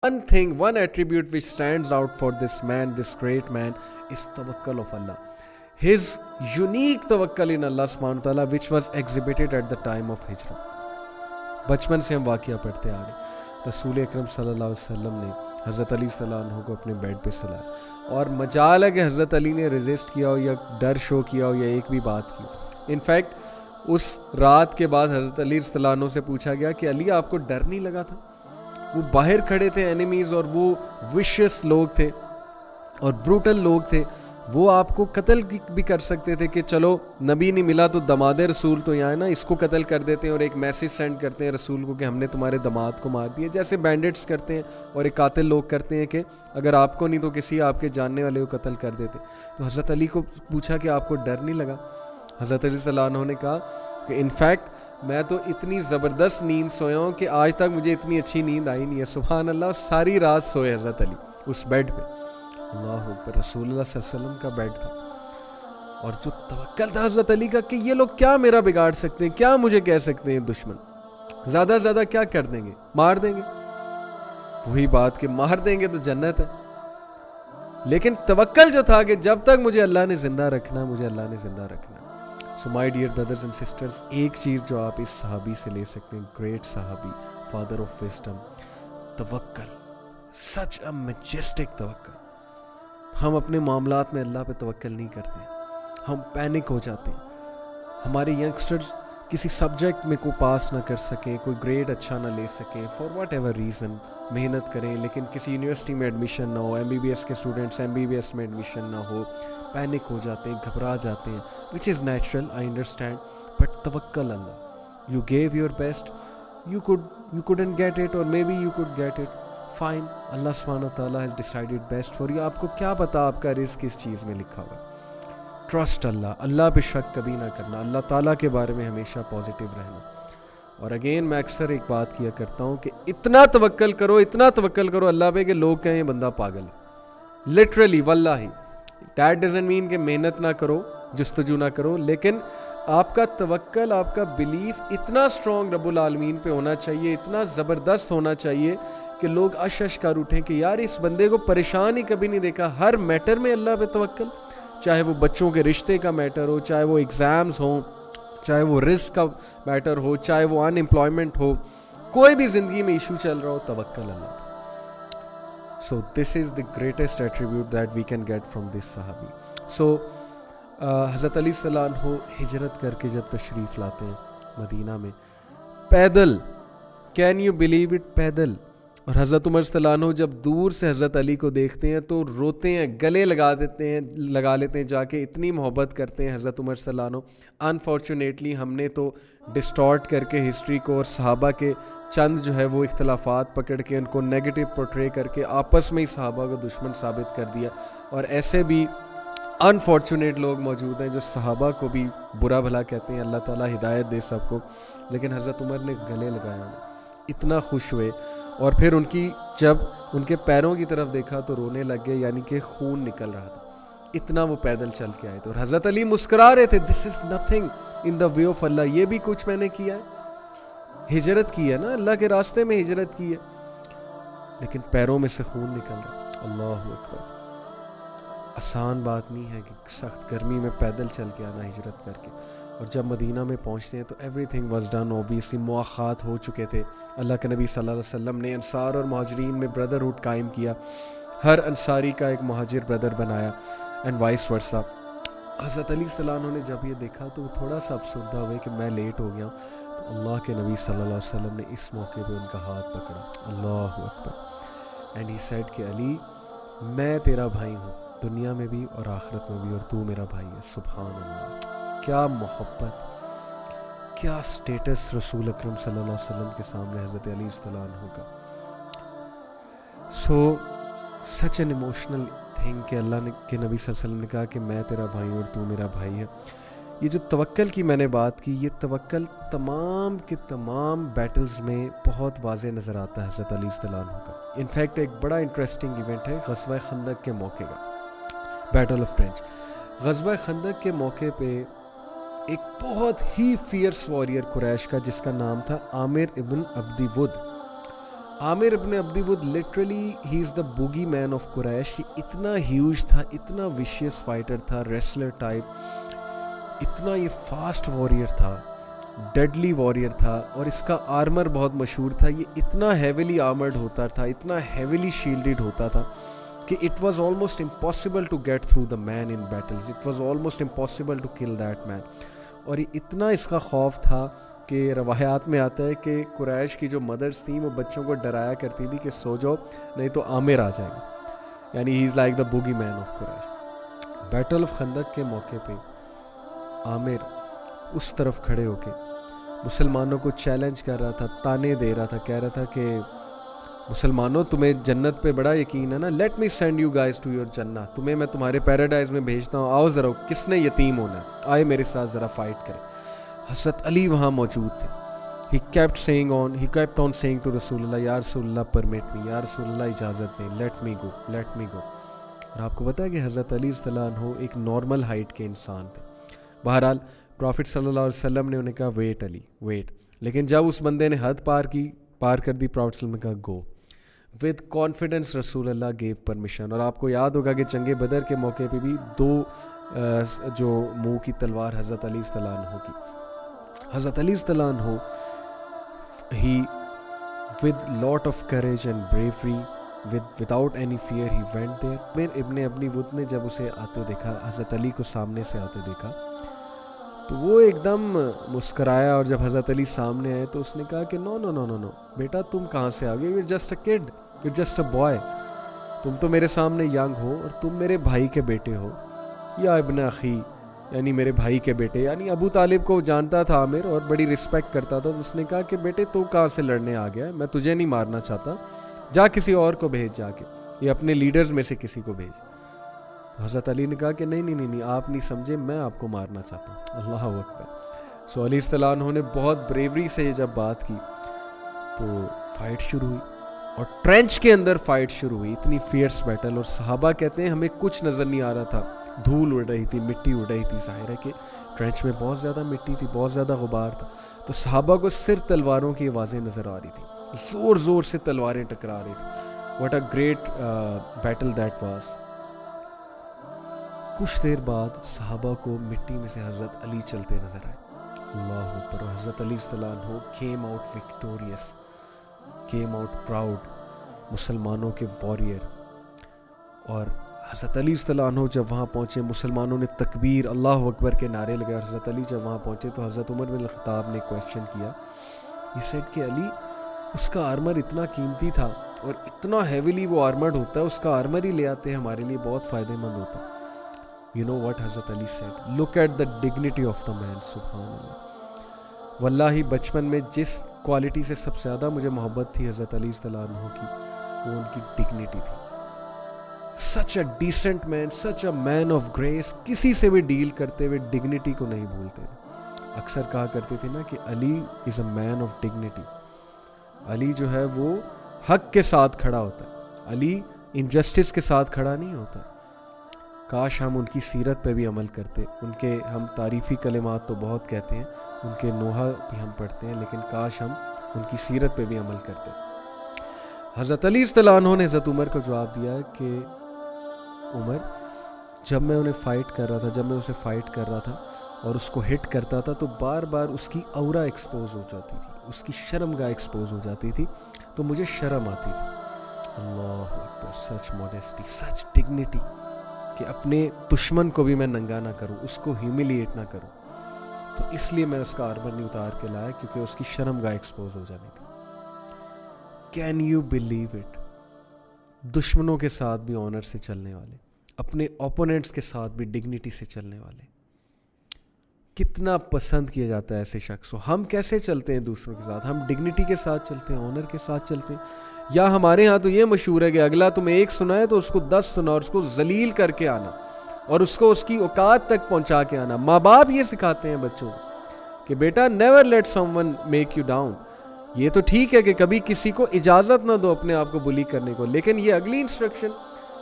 one thing, one attribute which stands out for this man, this great man, is tawakkul of Allah. His unique tawakkul in Allah subhanahu wa ta'ala, which was exhibited at the time of hijrah. بچپن سے ہم واقعہ پڑھتے آ رہے، رسول اکرم صلی اللہ علیہ وسلم نے حضرت علی صلی اللہ عنہ کو اپنے بیڈ پہ سلایا، اور مجال ہے کہ حضرت علی نے ریزسٹ کیا ہو یا ڈر شو کیا ہو یا ایک بھی بات کی. انفیکٹ اس رات کے بعد حضرت علی صلی اللہ عنہ سے پوچھا گیا کہ علی آپ کو ڈر نہیں لگا تھا؟ وہ باہر کھڑے تھے اینیمیز، اور وہ وشیس لوگ تھے اور بروٹل لوگ تھے، وہ آپ کو قتل بھی کر سکتے تھے کہ چلو نبی نہیں ملا تو دماد رسول تو یہاں ہے نا، اس کو قتل کر دیتے ہیں اور ایک میسیج سینڈ کرتے ہیں رسول کو کہ ہم نے تمہارے دماد کو مار دیا، جیسے بینڈٹس کرتے ہیں اور ایک قاتل لوگ کرتے ہیں کہ اگر آپ کو نہیں تو کسی آپ کے جاننے والے کو قتل کر دیتے. تو حضرت علی کو پوچھا کہ آپ کو ڈر نہیں لگا؟ حضرت علی صلی اللہ عنہ نے کہا کہ انفیکٹ میں تو اتنی زبردست نیند سویا ہوں کہ آج تک مجھے اتنی اچھی نیند آئی نہیں ہے. سبحان اللہ، ساری رات سوئے حضرت علی اس بیڈ پہ. اللہ اکبر، رسول اللہ صلی اللہ علیہ وسلم کا بیڈ تھا، اور جو توکل تھا حضرت علی کا کہ یہ لوگ کیا میرا بگاڑ سکتے ہیں، کیا مجھے کہہ سکتے ہیں دشمن، زیادہ سے زیادہ کیا کر دیں گے، مار دیں گے. وہی بات کہ مار دیں گے تو جنت ہے، لیکن توکل جو تھا کہ جب تک مجھے اللہ نے زندہ رکھنا، مجھے اللہ نے زندہ رکھنا. So my dear brothers and sisters, ایک چیز جو آپ اس صحابی سے لے سکتے ہیں، گریٹ صحابی، فادر آف وزڈم، توکل، سچ اے میجسٹک توکل. ہم اپنے معاملات میں اللہ پہ توکل نہیں کرتے، ہم پینک ہو جاتے ہیں. ہمارے ینگسٹرز کسی سبجیکٹ میں کوئی پاس نہ کر سکیں، کوئی گریڈ اچھا نہ لے سکیں، فار واٹ ایور ریزن، محنت کریں لیکن کسی یونیورسٹی میں ایڈمیشن نہ ہو، MBBS کے اسٹوڈنٹس MBBS میں ایڈمیشن نہ ہو، پینک ہو جاتے ہیں، گھبرا جاتے ہیں، which is natural, I understand. But توکل Allah, you give your best, you couldn't get it or maybe you could get it, fine, اللہ سبحانہ و تعالیٰ has decided best for you. آپ کو کیا پتا آپ کا رزق کس چیز میں لکھا ہوا ہے. ٹرسٹ اللہ، اللہ پہ شک کبھی نہ کرنا، اللہ تعالیٰ کے بارے میں ہمیشہ پازیٹیو رہنا. اور اگین میں اکثر ایک بات کیا کرتا ہوں کہ اتنا توکل کرو، اتنا توکل کرو اللہ پہ کہ لوگ کہیں یہ بندہ پاگل ہے. لٹرلی واللہ، دیٹ ڈزنٹ مین کہ محنت نہ کرو، جستجو نہ کرو، لیکن آپ کا توکل، آپ کا بلیف اتنا اسٹرانگ رب العالمین پہ ہونا چاہیے، اتنا زبردست ہونا چاہیے کہ لوگ اش کر اٹھیں کہ یار اس بندے کو پریشان ہی کبھی نہیں دیکھا. ہر میٹر میں اللہ پہ توکل، چاہے وہ بچوں کے رشتے کا میٹر ہو، چاہے وہ ایگزامز ہوں، چاہے وہ رزق کا میٹر ہو، چاہے وہ ان امپلائمنٹ ہو، کوئی بھی زندگی میں ایشو چل رہا ہو، توکل اللہ پہ. So this is the greatest attribute that we can get from this صحابی. سو حضرت علی صلی اللہ عنہ ہجرت کر کے جب تشریف لاتے ہیں مدینہ میں، پیدل، کین یو بلیو اٹ، پیدل. اور حضرت عمر صلی اللہ عنہ جب دور سے حضرت علی کو دیکھتے ہیں تو روتے ہیں، گلے لگا لیتے ہیں جا کے، اتنی محبت کرتے ہیں حضرت عمر صلی اللہ عنہ. انفارچونیٹلی ہم نے تو ڈسٹارٹ کر کے ہسٹری کو اور صحابہ کے چند جو ہے وہ اختلافات پکڑ کے ان کو نیگیٹو پورٹرے کر کے آپس میں ہی صحابہ کو دشمن ثابت کر دیا. اور ایسے بھی انفارچونیٹ لوگ موجود ہیں جو صحابہ کو بھی برا بھلا کہتے ہیں. اللہ تعالیٰ ہدایت دے سب کو. لیکن حضرت عمر نے گلے لگایا، اتنا خوش ہوئے، اور پھر جب ان کے پیروں کی طرف دیکھا تو رونے لگ گئے، یعنی کہ خون نکل رہا تھا، اتنا وہ پیدل چل کے آئے تھے. اور حضرت علی مسکرا رہے تھے، دس is nothing in the way of اللہ، یہ بھی کچھ میں نے کیا ہے، ہجرت کی ہے نا، اللہ کے راستے میں ہجرت کی ہے، لیکن پیروں میں سے خون نکل رہا. اللہ اکبر. آسان بات نہیں ہے کہ سخت گرمی میں پیدل چل کے آنا ہجرت کر کے. اور جب مدینہ میں پہنچتے ہیں تو everything was done, obviously مواخات ہو چکے تھے. اللہ کے نبی صلی اللہ علیہ وسلم نے انصار اور مہاجرین میں بردرہڈ قائم کیا، ہر انصاری کا ایک مہاجر بردر بنایا، اینڈ وائس ورسا. حضرت علی صلی اللہ عنہ نے جب یہ دیکھا تو وہ تھوڑا سا افسردہ ہوئے کہ میں لیٹ ہو گیا ہوں. تو اللہ کے نبی صلی اللہ علیہ وسلم نے اس موقع پہ ان کا ہاتھ پکڑا، اللہ اکبر، اینڈ ہی سیڈ کہ علی میں تیرا بھائی ہوں، دنیا میں بھی اور آخرت میں بھی، اور تو میرا بھائی ہے. سبحان اللہ، کیا محبت، کیا سٹیٹس رسول اکرم صلی اللہ علیہ وسلم کے سامنے حضرت علی صلی اللہ عنہ کا. سو سچ این ایموشنل تھنگ کہ اللہ نے کہ نبی صلی اللہ علیہ وسلم نے کہا کہ میں تیرا بھائی ہوں اور تو میرا بھائی ہے. یہ جو توکل کی میں نے بات کی، یہ توکل تمام کے تمام بیٹلز میں بہت واضح نظر آتا ہے حضرت علی صلی اللہ عنہ کا. انفیکٹ ایک بڑا انٹرسٹنگ ایونٹ ہے غزوہ خندق کے موقع کا، بیٹل آف ٹرینچ. غزوہ خندق کے موقع پہ ایک بہت ہی فیئرس واریر قریش کا جس کا نام تھا عامر ibn Abd Wudd. Amr ibn Abd Wudd literally he is the bogeyman of Quraysh. یہ اتنا ہیوج تھا, اتنا ویشیس فائٹر تھا, ریسلر ٹائپ, اتنا یہ فاسٹ واریر تھا, ڈیڈلی واریر تھا, اور اس کا آرمر بہت مشہور تھا. یہ اتنا ہیویلی آرمرڈ ہوتا تھا, اتنا ہیویلی شیلڈڈ ہوتا تھا کہ it was almost impossible to get through the man in battles. It was almost impossible to kill that man. اور یہ اتنا اس کا خوف تھا کہ روایات میں آتا ہے کہ قریش کی جو مدرس تھیں وہ بچوں کو ڈرایا کرتی تھی کہ سو جاؤ نہیں تو عامر آ جائے گا, یعنی he is like the bogeyman of Quraysh. Battle of Khandaq کے موقع پہ عامر اس طرف کھڑے ہو کے مسلمانوں کو چیلنج کر رہا تھا, تانے دے رہا تھا, کہہ رہا تھا کہ مسلمانوں تمہیں جنت پہ بڑا یقین ہے نا, let me send you guys to your جنہ, تمہیں میں تمہارے پیراڈائز میں بھیجتا ہوں, آؤ ذرا کس نے یتیم ہونا ہے, آئے میرے ساتھ ذرا فائٹ کرے. حضرت علی وہاں موجود تھے. he kept on saying to رسول اللہ, یا رسول اللہ permit me, یا رسول اللہ اجازت دیں, let me go. اور آپ کو پتہ ہے کہ حضرت علی رضی اللہ عنہ ایک نارمل ہائٹ کے انسان تھے. بہرحال پروفٹ صلی اللہ علیہ وسلم نے انہیں کہا ویٹ علی ویٹ, لیکن جب اس بندے نے حد پار کر دی, پروفٹ صلی اللہ علیہ وسلم نے کہا گو. ود کانفیڈنس رسول اللہ گیو پرمیشن. اور آپ کو یاد ہوگا کہ جنگ بدر کے موقع پہ بھی 2 جو منہ کی تلوار حضرت علی رضی اللہ عنہ کی, حضرت علی رضی اللہ عنہ he with lot of courage and bravery without any fear he went there. پھر ابن ابنی ود نے جب اسے آتے دیکھا, حضرت علی کو سامنے سے آتے دیکھا, تو وہ ایک دم مسکرایا, اور جب حضرت علی سامنے آئے تو اس نے کہا کہ نو بیٹا تم کہاں سے آ گئے, you're just a kid, you're just a boy, تم تو میرے سامنے ینگ ہو اور تم میرے بھائی کے بیٹے ہو, یا ابن اخی یعنی میرے بھائی کے بیٹے. یعنی ابو طالب کو جانتا تھا عامر اور بڑی رسپیکٹ کرتا تھا, تو اس نے کہا کہ بیٹے تو کہاں سے لڑنے آ گیا, میں تجھے نہیں مارنا چاہتا, جا کسی اور کو بھیج, جا کے یہ اپنے لیڈرز میں سے کسی کو بھیج. حضرت علی نے کہا کہ نہیں آپ نہیں سمجھے, میں آپ کو مارنا چاہتا ہوں. اللہ اکبر. سو علی رضی اللہ عنہ نے بہت بریوری سے یہ جب بات کی تو فائٹ شروع ہوئی, اور ٹرینچ کے اندر فائٹ شروع ہوئی, اتنی فیئرس بیٹل. اور صحابہ کہتے ہیں ہمیں کچھ نظر نہیں آ رہا تھا, دھول اڑ رہی تھی, مٹی اڑ رہی تھی, ظاہر ہے کہ ٹرینچ میں بہت زیادہ مٹی تھی, بہت زیادہ غبار تھا, تو صحابہ کو صرف تلواروں کی آوازیں نظر آ رہی تھی, زور سے تلواریں ٹکرا رہی تھی. What a great battle that was. کچھ دیر بعد صحابہ کو مٹی میں سے حضرت علی چلتے نظر آئے. اللہ اکبر. اور حضرت علی رضی اللہ عنہ came out victorious, came out proud, مسلمانوں کے واریر. اور حضرت علی رضی اللہ عنہ جب وہاں پہنچے, مسلمانوں نے تکبیر اللہ اکبر کے نعرے لگائے. حضرت علی جب وہاں پہنچے تو حضرت عمر بن الخطاب نے کویشچن کیا, یہ سیڈ کہ علی اس کا آرمر اتنا قیمتی تھا اور اتنا ہیویلی وہ آرمرڈ ہوتا ہے, اس کا آرمر ہی لے آتے ہمارے لیے بہت فائدہ مند ہوتا. You know what Hazrat Ali said, look at the dignity of the man. سبحان اللہ. واللہ بچپن میں جس کوالٹی سے سب سے زیادہ مجھے محبت تھی حضرت علی رضی اللہ عنہ کی, وہ ان کی ڈگنیٹی تھی. Such a decent man, such a man of grace, کسی سے بھی ڈیل کرتے ہوئے ڈگنیٹی کو نہیں بھولتے تھے. اکثر کہا کرتے تھے نا کہ علی از اے مین آف ڈگنیٹی. علی جو ہے وہ حق کے ساتھ کھڑا ہوتا ہے, علی انجسٹس کے ساتھ کھڑا نہیں ہوتا. کاش ہم ان کی سیرت پہ بھی عمل کرتے. ان کے ہم تعریفی کلمات تو بہت کہتے ہیں, ان کے نوحہ بھی ہم پڑھتے ہیں, لیکن کاش ہم ان کی سیرت پہ بھی عمل کرتے. حضرت علی رضی اللہ عنہ نے حضرت عمر کو جواب دیا کہ عمر, جب میں انہیں فائٹ کر رہا تھا, جب میں اسے فائٹ کر رہا تھا اور اس کو ہٹ کرتا تھا, تو بار بار اس کی اورا ایکسپوز ہو جاتی تھی, اس کی شرمگاہ ایکسپوز ہو جاتی تھی, تو مجھے شرم آتی تھی. اللہ اکبر. سچ موڈیسٹی, سچ ڈگنیٹی, کہ اپنے دشمن کو بھی میں ننگا نہ کروں, اس کو ہیوملیٹ نہ کروں. تو اس لیے میں اس کا آرمر نہیں اتار کے لایا, کیونکہ اس کی شرمگاہ ایکسپوز ہو جانی تھی. Can you believe it. دشمنوں کے ساتھ بھی آنر سے چلنے والے, اپنے اوپوننٹس کے ساتھ بھی ڈگنیٹی سے چلنے والے. کتنا پسند کیا جاتا ہے ایسے شخص کو. ہم کیسے چلتے ہیں دوسروں کے ساتھ؟ ہم ڈگنیٹی کے ساتھ چلتے ہیں, آنر کے ساتھ چلتے ہیں, یا ہمارے ہاں تو یہ مشہور ہے کہ اگلا تمہیں ایک سنائے تو اس کو 10 سنا, اور اس کو ذلیل کر کے آنا, اور اس کو اس کی اوقات تک پہنچا کے آنا. ماں باپ یہ سکھاتے ہیں بچوں کو کہ بیٹا never let someone make you down. یہ تو ٹھیک ہے کہ کبھی کسی کو اجازت نہ دو اپنے آپ کو بلی کرنے کو, لیکن یہ اگلی انسٹرکشن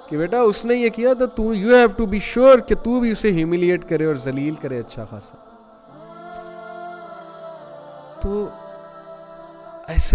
کہ بیٹا اس نے یہ کیا تو you have to be sure کہ تو بھی اسے ہیوملیٹ کرے اور ذلیل کرے اچھا خاصا. تو ایسے